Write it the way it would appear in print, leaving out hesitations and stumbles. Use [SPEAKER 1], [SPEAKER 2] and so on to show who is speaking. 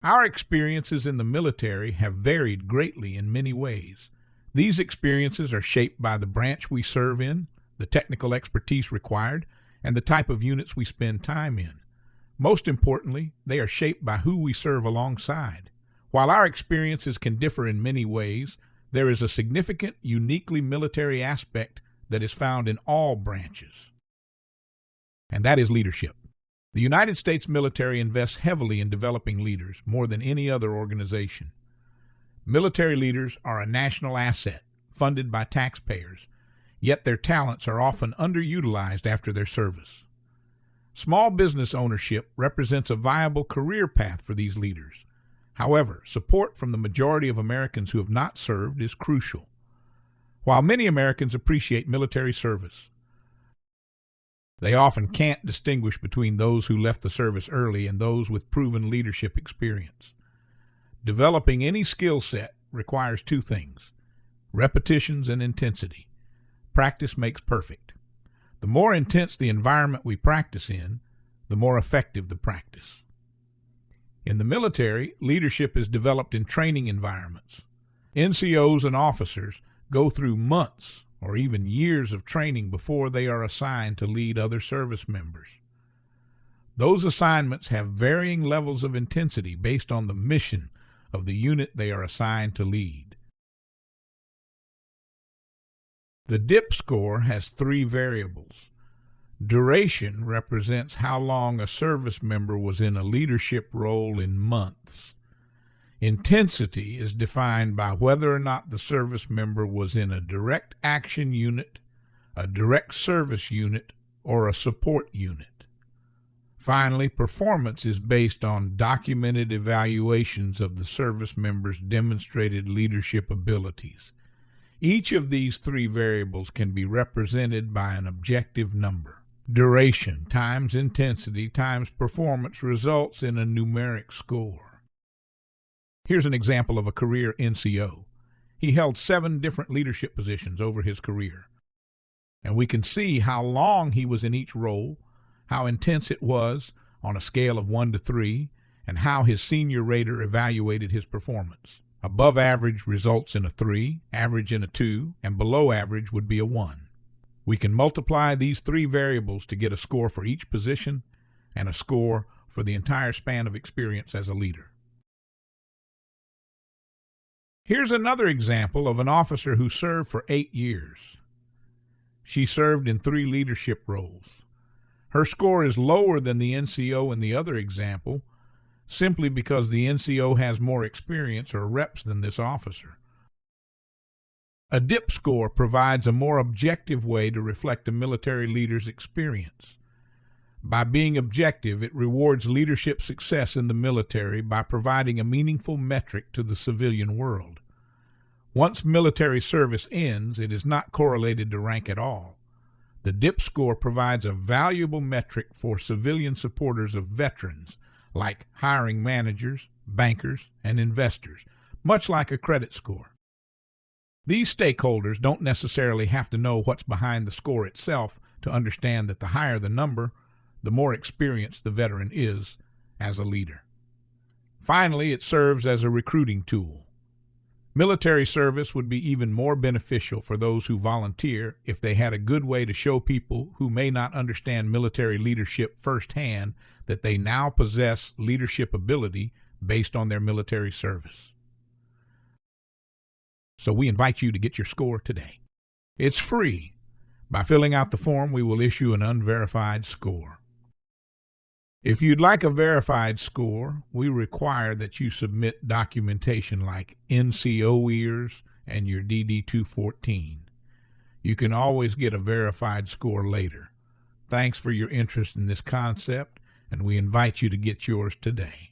[SPEAKER 1] Our experiences in the military have varied greatly in many ways. These experiences are shaped by the branch we serve in, the technical expertise required, and the type of units we spend time in. Most importantly, they are shaped by who we serve alongside. While our experiences can differ in many ways, there is a significant, uniquely military aspect that is found in all branches, and that is leadership. The United States military invests heavily in developing leaders, more than any other organization. Military leaders are a national asset, funded by taxpayers, yet their talents are often underutilized after their service. Small business ownership represents a viable career path for these leaders. However, support from the majority of Americans who have not served is crucial. While many Americans appreciate military service, they often can't distinguish between those who left the service early and those with proven leadership experience. Developing any skill set requires two things: repetitions and intensity. Practice makes perfect. The more intense the environment we practice in, the more effective the practice. In the military, leadership is developed in training environments. NCOs and officers go through months or even years of training before they are assigned to lead other service members. Those assignments have varying levels of intensity based on the mission of the unit they are assigned to lead. The DIP score has three variables. Duration represents how long a service member was in a leadership role in months. Intensity is defined by whether or not the service member was in a direct action unit, a direct service unit, or a support unit. Finally, performance is based on documented evaluations of the service member's demonstrated leadership abilities. Each of these three variables can be represented by an objective number. Duration times intensity times performance results in a numeric score. Here's an example of a career NCO. He held 7 different leadership positions over his career, and we can see how long he was in each role, how intense it was on a scale of 1 to 3, and how his senior rater evaluated his performance. Above average results in a 3, average in a 2, and below average would be a 1. We can multiply these three variables to get a score for each position and a score for the entire span of experience as a leader. Here's another example of an officer who served for 8 years. She served in 3 leadership roles. Her score is lower than the NCO in the other example, simply because the NCO has more experience or reps than this officer. A DIP score provides a more objective way to reflect a military leader's experience. By being objective, it rewards leadership success in the military by providing a meaningful metric to the civilian world. Once military service ends, it is not correlated to rank at all. The DIP score provides a valuable metric for civilian supporters of veterans, like hiring managers, bankers, and investors, much like a credit score. These stakeholders don't necessarily have to know what's behind the score itself to understand that the higher the number, the more experienced the veteran is as a leader. Finally, it serves as a recruiting tool. Military service would be even more beneficial for those who volunteer if they had a good way to show people who may not understand military leadership firsthand that they now possess leadership ability based on their military service. So we invite you to get your score today. It's free. By filling out the form, we will issue an unverified score. If you'd like a verified score, we require that you submit documentation like NCO ears and your DD-214. You can always get a verified score later. Thanks for your interest in this concept, and we invite you to get yours today.